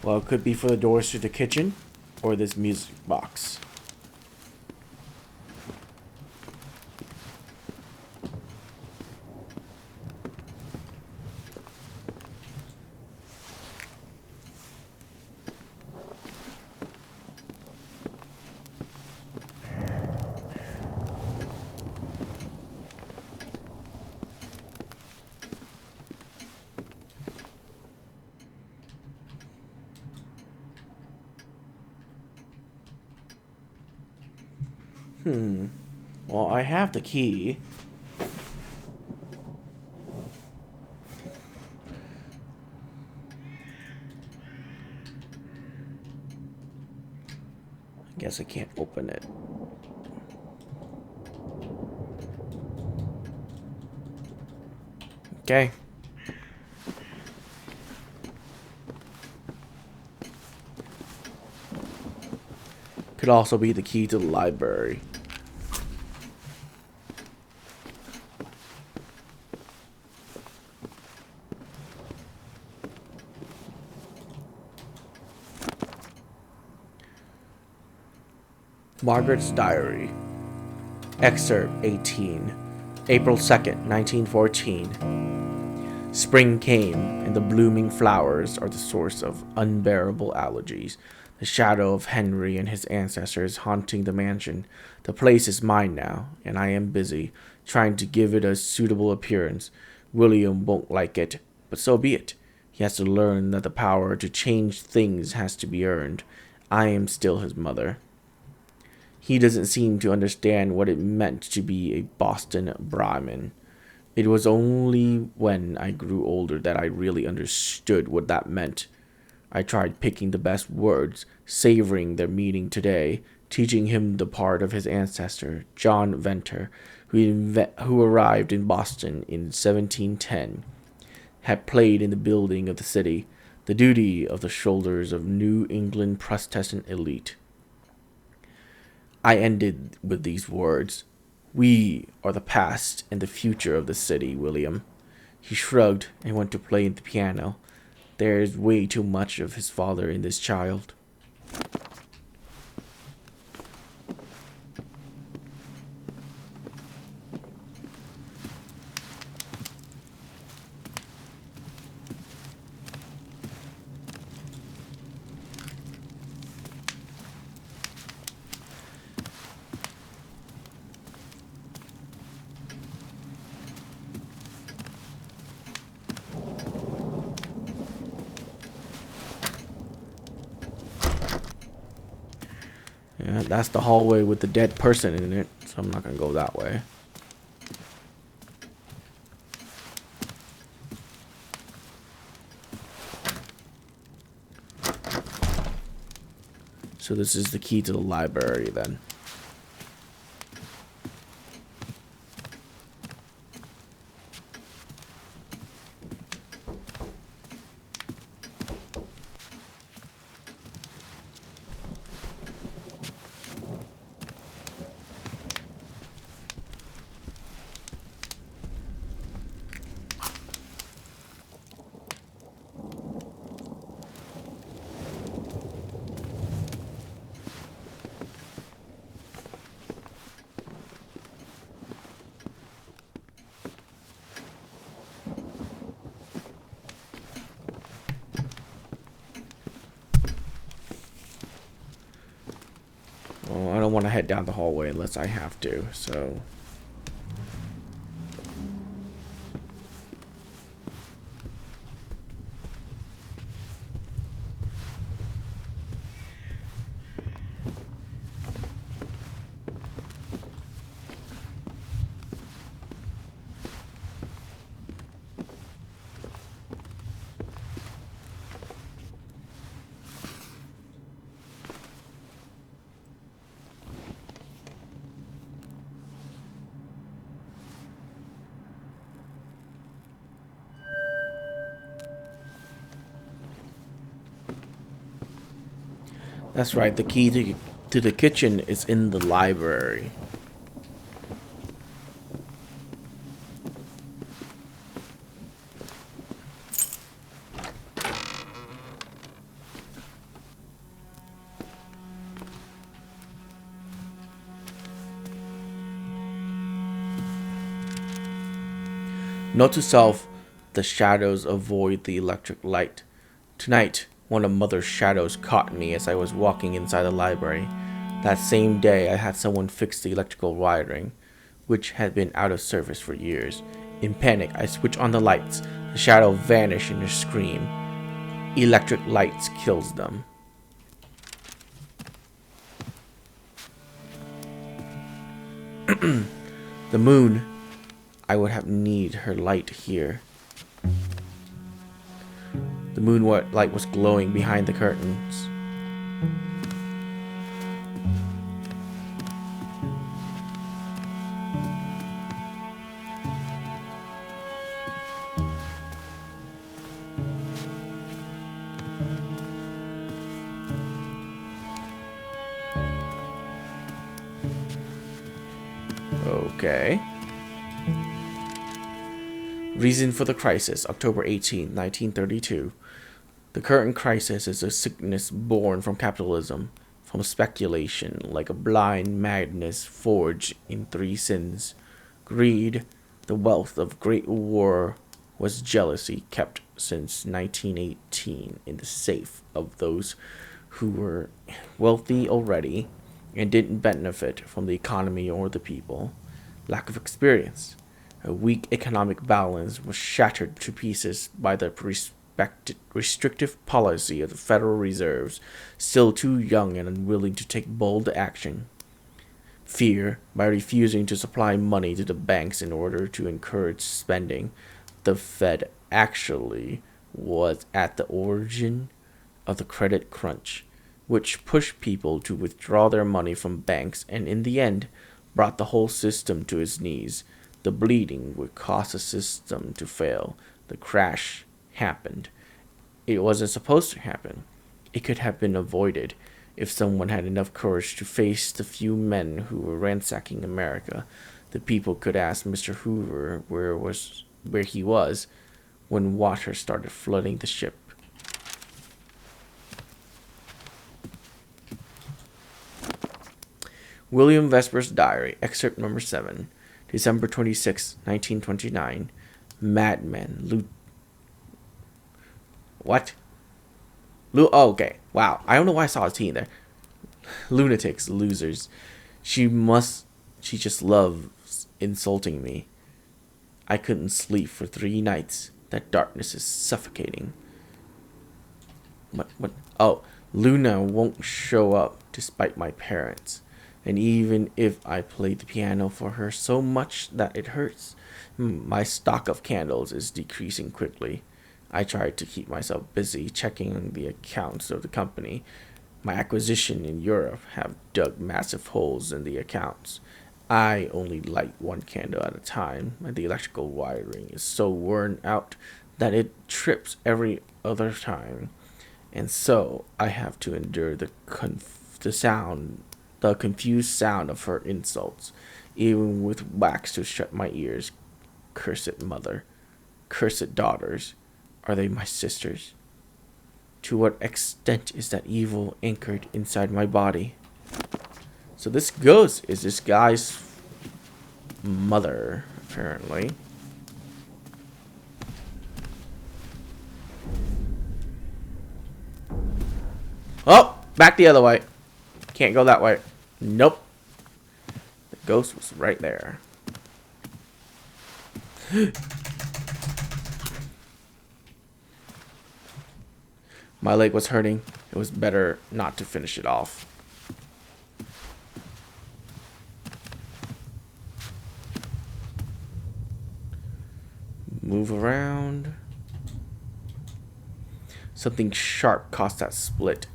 Well, it could be for the doors to the kitchen or this music box. Well, I have the key. I guess I can't open it. Okay. Could also be the key to the library. Margaret's Diary. Excerpt 18. April 2nd, 1914. Spring came, and the blooming flowers are the source of unbearable allergies. The shadow of Henry and his ancestors haunting the mansion. The place is mine now, and I am busy, trying to give it a suitable appearance. William won't like it, but so be it. He has to learn that the power to change things has to be earned. I am still his mother. He doesn't seem to understand what it meant to be a Boston Brahmin. It was only when I grew older that I really understood what that meant. I tried picking the best words, savoring their meaning today, teaching him the part of his ancestor, John Venter, who arrived in Boston in 1710, had played in the building of the city, the duty of the shoulders of New England Protestant elite. I ended with these words. We are the past and the future of the city, William. He shrugged and went to play the piano. There is way too much of his father in this child. Yeah, that's the hallway with the dead person in it, so I'm not gonna go that way. So this is the key to the library then. Well, I don't want to head down the hallway unless I have to, so... That's right, the key to the kitchen is in the library. Note to self, the shadows avoid the electric light. Tonight, one of Mother's shadows caught me as I was walking inside the library. That same day, I had someone fix the electrical wiring, which had been out of service for years. In panic, I switch on the lights. The shadow vanished in a scream. Electric lights kills them. The moon. I would have need her light here. The moonlight light was glowing behind the curtains. Okay. Reason for the crisis, October 18, 1932. The current crisis is a sickness born from capitalism, from speculation, like a blind madness forged in three sins. Greed, the wealth of great war, was jealousy kept since 1918 in the safe of those who were wealthy already and didn't benefit from the economy or the people. Lack of experience. A weak economic balance was shattered to pieces by the restrictive policy of the Federal Reserves, still too young and unwilling to take bold action. Fear, by refusing to supply money to the banks in order to encourage spending. The Fed actually was at the origin of the credit crunch, which pushed people to withdraw their money from banks and in the end brought the whole system to its knees. The bleeding would cause the system to fail. The crash happened. It wasn't supposed to happen. It could have been avoided if someone had enough courage to face the few men who were ransacking America. The people could ask Mr. Hoover where he was when water started flooding the ship. William Vesper's Diary, excerpt number 7, December 26, 1929. Madmen. What? Oh, okay. Wow. I don't know why I saw a T in there. Lunatics, losers. She just loves insulting me. I couldn't sleep for 3 nights. That darkness is suffocating. What? Oh, Luna won't show up despite my parents. And even if I play the piano for her so much that it hurts, my stock of candles is decreasing quickly. I try to keep myself busy checking the accounts of the company. My acquisition in Europe have dug massive holes in the accounts. I only light 1 candle at a time, and the electrical wiring is so worn out that it trips every other time. And so I have to endure the confused sound of her insults, even with wax to shut my ears. Cursed mother, cursed daughters, are they my sisters? To what extent is that evil anchored inside my body? So this ghost is this guy's mother, apparently. Oh, back the other way. Can't go that way. Nope. The ghost was right there. My leg was hurting. It was better not to finish it off. Move around. Something sharp caused that split.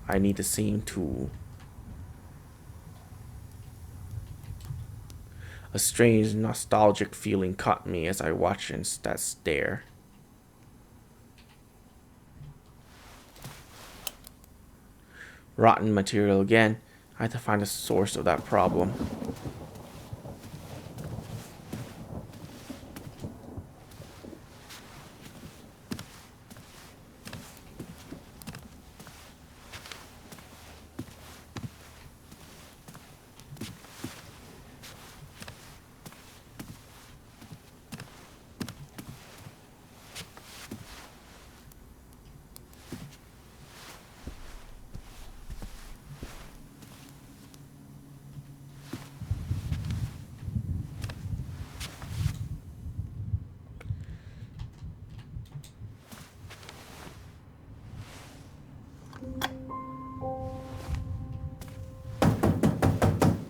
I need the same tool. A strange, nostalgic feeling caught me as I watched that stare. Rotten material again. I had to find the source of that problem.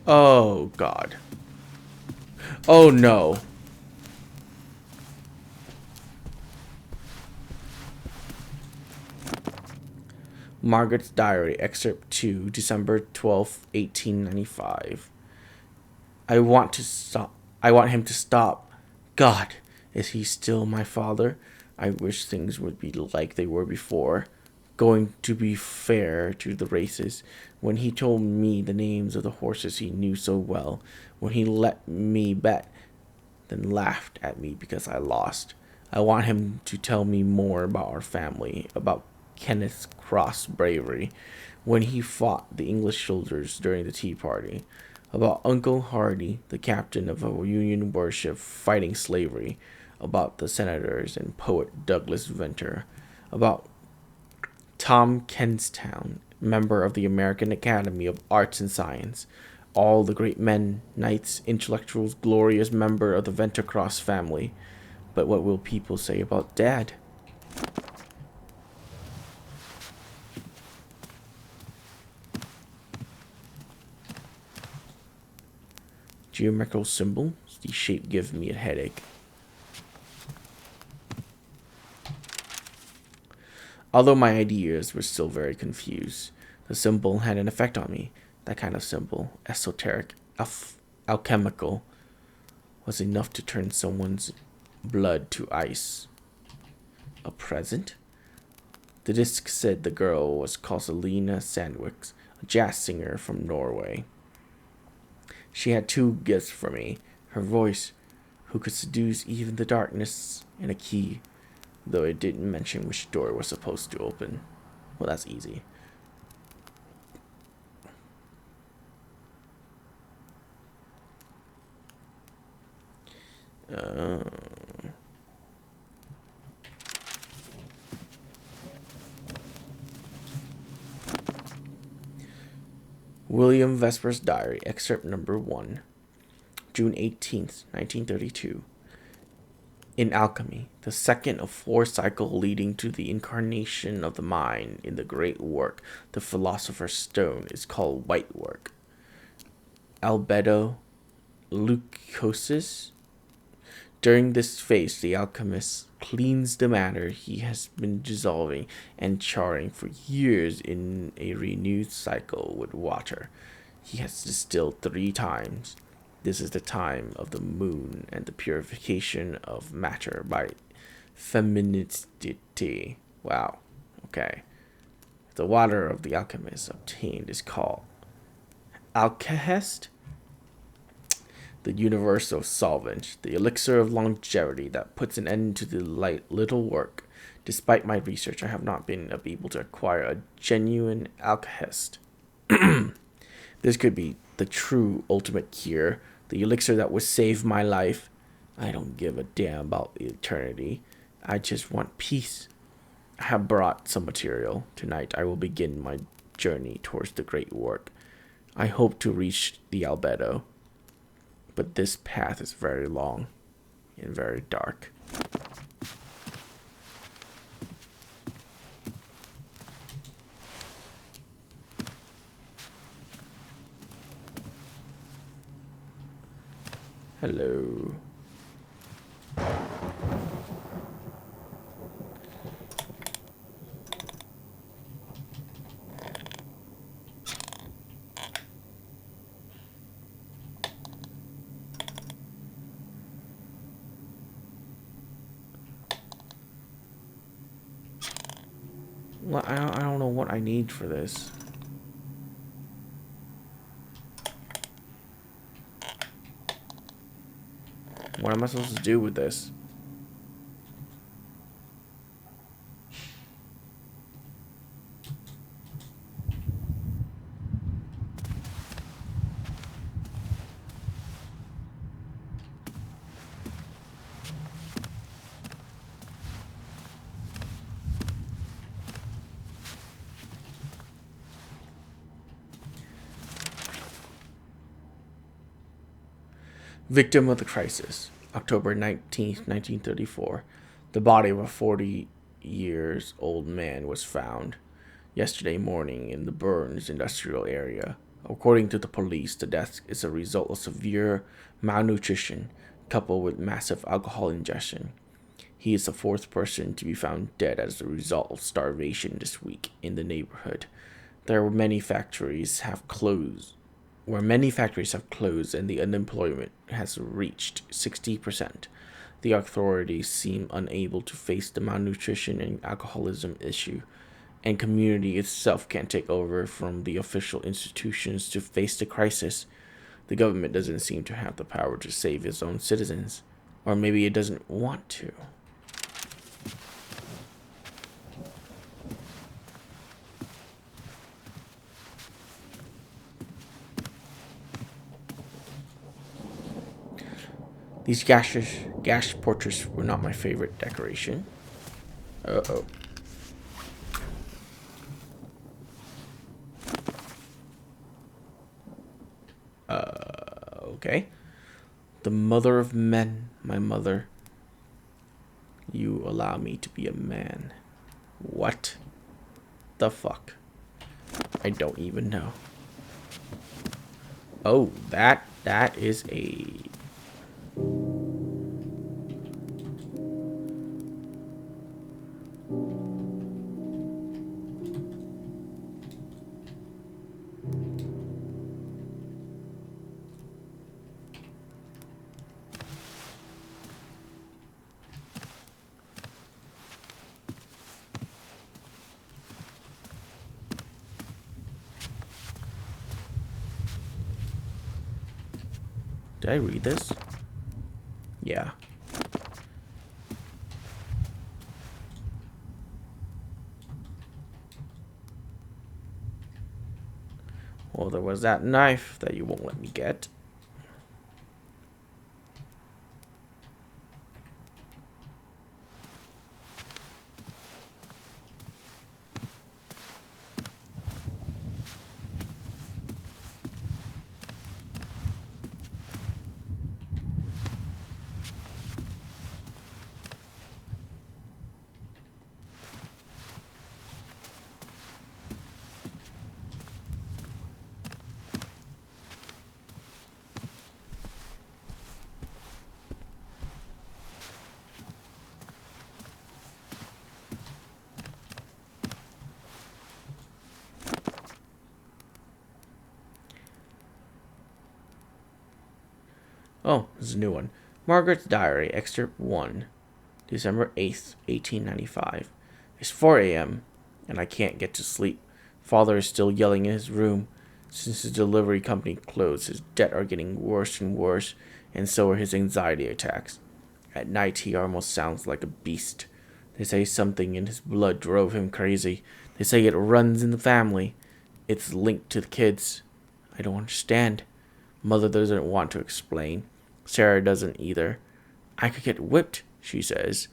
Oh, God. Oh, no. Margaret's Diary, Excerpt 2, December 12th, 1895. I want to stop. I want him to stop. God, is he still my father? I wish things would be like they were before. Going to be fair to the races. When he told me the names of the horses he knew so well. When he let me bet, then laughed at me because I lost. I want him to tell me more about our family, about Kenneth Cross bravery, when he fought the English soldiers during the Tea Party, about Uncle Hardy, the captain of a Union warship fighting slavery, about the senators and poet Douglas Venter, about Tom Kenstown, member of the American Academy of Arts and Science, all the great men, knights, intellectuals, glorious member of the Venter Cross family. But what will people say about Dad? Geometrical symbol. The shape gives me a headache. Although my ideas were still very confused, the symbol had an effect on me. That kind of symbol, esoteric, alchemical, was enough to turn someone's blood to ice. A present? The disc said the girl was called Selena Sandwicks, a jazz singer from Norway. She had two gifts for me: her voice, who could seduce even the darkness, and a key, though it didn't mention which door was supposed to open. Well, that's easy. Uh, William Vesper's Diary, excerpt number 1, June 18th, 1932. In alchemy, the second of four cycles leading to the incarnation of the mind in the great work, the Philosopher's Stone, is called white work. Albedo leucosis. During this phase, the alchemist cleans the matter he has been dissolving and charring for years in a renewed cycle with water. He has distilled 3 times. This is the time of the moon and the purification of matter by femininity. Wow. Okay. The water of the alchemist obtained is called alkahest, the universal solvent, the elixir of longevity that puts an end to the little work. Despite my research, I have not been able to acquire a genuine alkahest. This could be the true ultimate cure, the elixir that would save my life. I don't give a damn about eternity. I just want peace. I have brought some material. Tonight I will begin my journey towards the great work. I hope to reach the albedo, but this path is very long and very dark. Hello. Well, I don't know what I need for this. What am I supposed to do with this? Victim of the crisis, October 19th, 1934. The body of a 40 years old man was found yesterday morning in the Burns industrial area. According to the police, the death is a result of severe malnutrition coupled with massive alcohol ingestion. He is the fourth person to be found dead as a result of starvation this week in the neighborhood. There were many factories have closed, where many factories have closed and the unemployment has reached 60%. The authorities seem unable to face the malnutrition and alcoholism issue, and community itself can't take over from the official institutions to face the crisis. The government doesn't seem to have the power to save its own citizens, or maybe it doesn't want to. These gash portraits were not my favorite decoration. Uh-oh. Okay. The mother of men, my mother. You allow me to be a man. What the fuck? I don't even know. Oh, that is a... Did I read this? Yeah. Well, there was that knife that you won't let me get. Oh, this is a new one. Margaret's Diary, Excerpt 1, December 8th, 1895. It's 4 a.m., and I can't get to sleep. Father is still yelling in his room. Since his delivery company closed, his debts are getting worse and worse, and so are his anxiety attacks. At night, he almost sounds like a beast. They say something in his blood drove him crazy. They say it runs in the family. It's linked to the kids. I don't understand. Mother doesn't want to explain. Sarah doesn't either. I could get whipped, she says.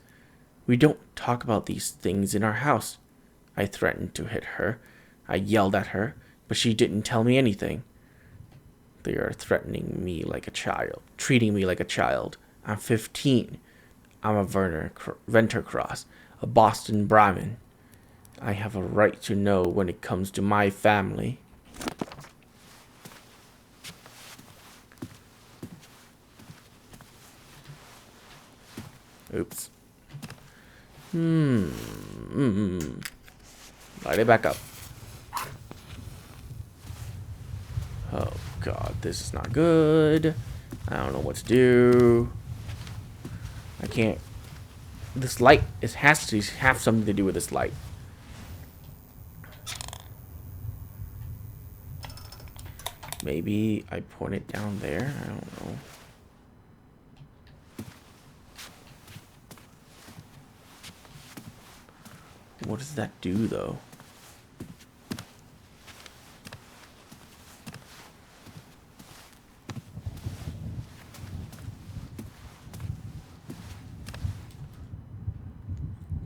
We don't talk about these things in our house. I threatened to hit her. I yelled at her, but she didn't tell me anything. They are threatening me like a child, treating me like a child. I'm 15. I'm a Ventercross, a Boston Brahmin. I have a right to know when it comes to my family. Oops. Light it back up. Oh god, this is not good. I don't know what to do. I can't. This light, it has to have something to do with this light. Maybe I point it down there. I don't know. What does that do, though?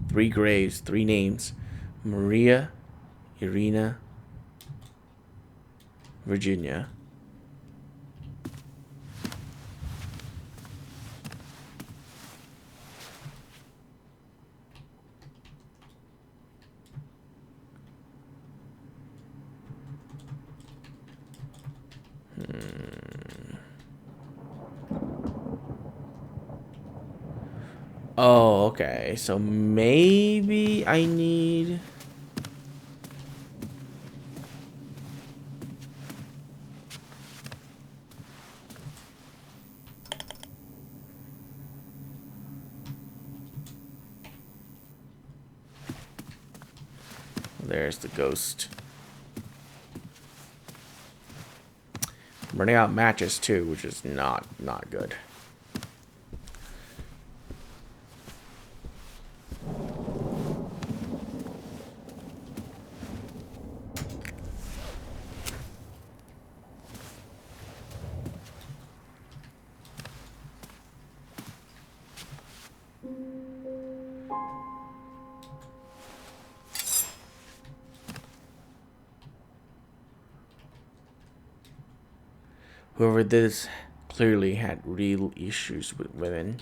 Three graves, three names. Maria, Irina, Virginia. Oh, okay. So maybe I need... There's the ghost. I'm running out of matches too, which is not good. Whoever did this clearly had real issues with women.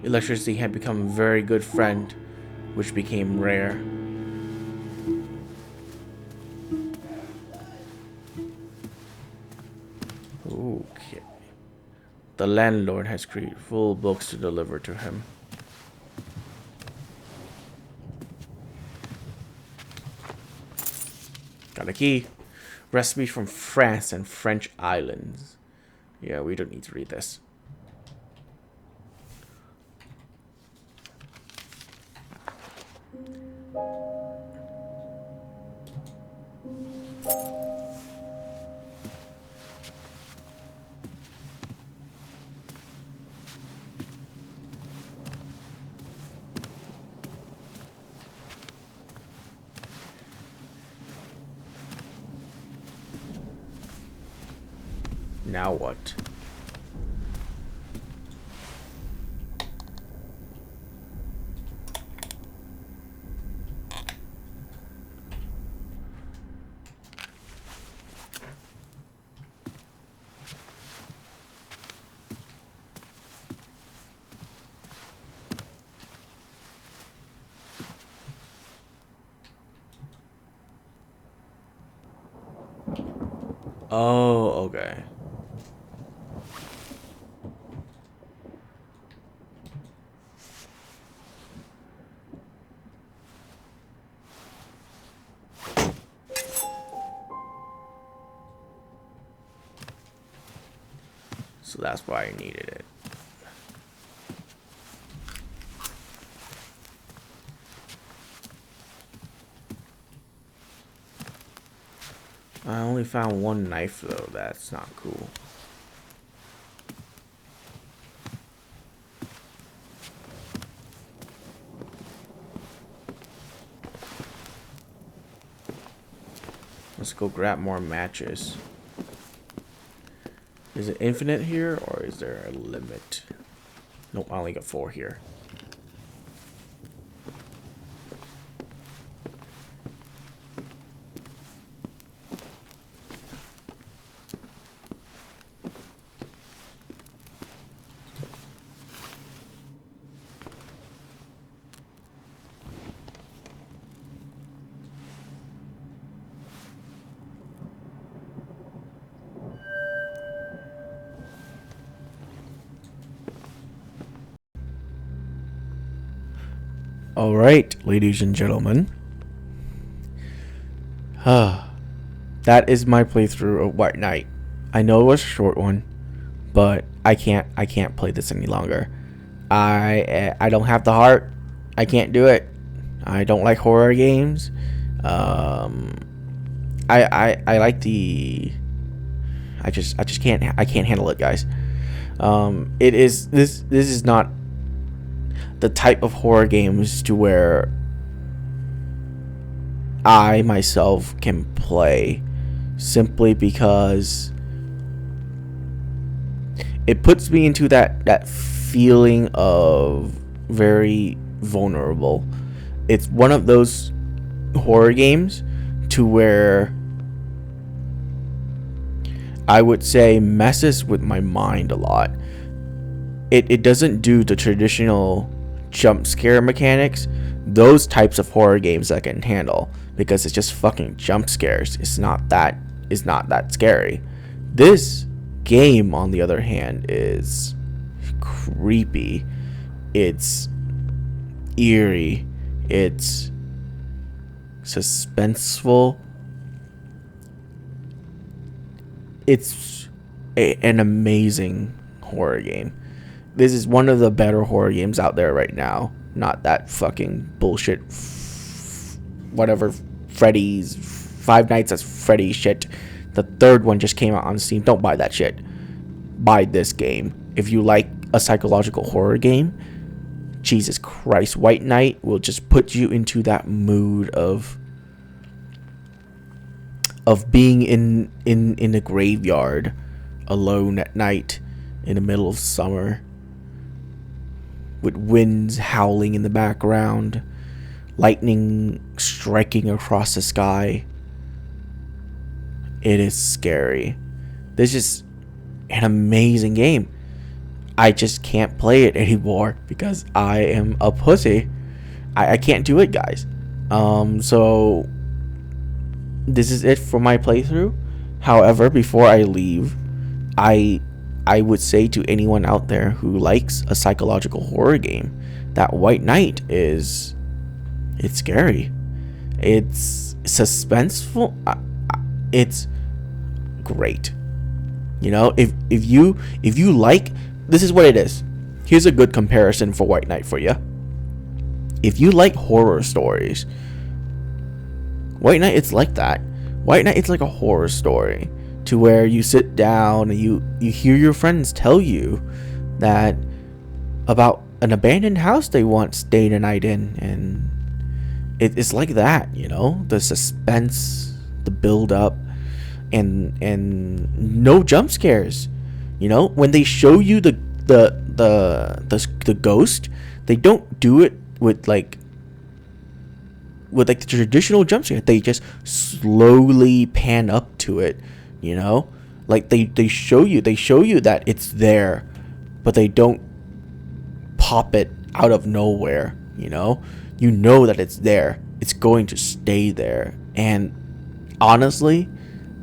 Electricity had become a very good friend, which became rare. Okay. The landlord has created full books to deliver to him. Got a key. Recipe from France and French islands. Yeah, we don't need to read this. Now what? Oh, okay. So that's why I needed it. I only found one knife though, that's not cool. Let's go grab more matches. Is it infinite here, or is there a limit? Nope, I only got 4 here. All right, ladies and gentlemen. That is my playthrough of White Knight. I know it was a short one, but I can't play this any longer. I don't have the heart. I can't do it. I don't like horror games. I like the. I just can't handle it, guys. It is this is not the type of horror games to where I myself can play, simply because it puts me into that feeling of very vulnerable. It's one of those horror games to where I would say messes with my mind a lot. It doesn't do the traditional jump scare mechanics. Those types of horror games I can handle because it's just fucking jump scares. It's not that scary. This game, on the other hand, is creepy. It's eerie. It's suspenseful. It's an amazing horror game. This is one of the better horror games out there right now. Not that fucking bullshit, whatever, Freddy's, Five Nights at Freddy's shit. The third one just came out on Steam. Don't buy that shit. Buy this game. If you like a psychological horror game, Jesus Christ, White Knight will just put you into that mood of being in a graveyard alone at night in the middle of summer with winds howling in the background, lightning striking across the sky. It is scary. This is an amazing game. I just can't play it anymore because I am a pussy. I can't do it, guys. So this is it for my playthrough. However, before I leave, I would say to anyone out there who likes a psychological horror game that White Knight it's scary. It's suspenseful. It's great. You know, if you like, this is what it is. Here's a good comparison for White Knight for you. If you like horror stories, White Knight, it's like that. White Knight, it's like a horror story to where you sit down and you hear your friends tell you that about an abandoned house they once stayed a night in, and it's like that, you know, the suspense, the build up, and no jump scares. You know, when they show you the ghost, they don't do it with like the traditional jump scare. They just slowly pan up to it, you know, like they show you that it's there, but they don't pop it out of nowhere. You know that it's there. It's going to stay there. And honestly,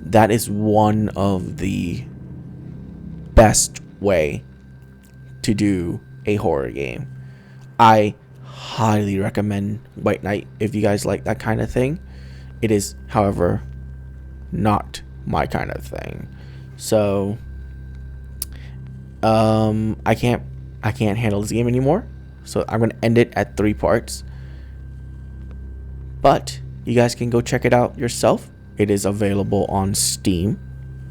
that is one of the best way to do a horror game. I highly recommend White Knight if you guys like that kind of thing. It is, however, not my kind of thing. So I can't handle this game anymore. So I'm gonna end it at 3 parts. But you guys can go check it out yourself. It is available on Steam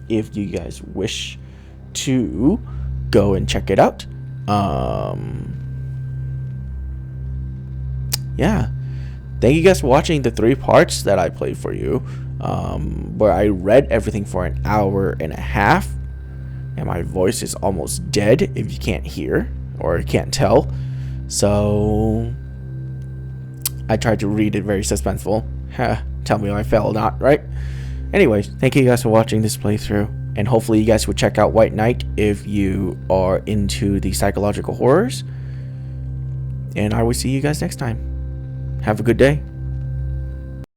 if you guys wish to go and check it out. Yeah, thank you guys for watching the 3 parts that I played for you, where I read everything for an hour and a half, and my voice is almost dead if you can't hear or can't tell. So I tried to read it very suspenseful. Tell me if I fell or not, right? Anyways, thank you guys for watching this playthrough, and hopefully you guys will check out White Knight if you are into the psychological horrors, and I will see you guys next time. Have a good day.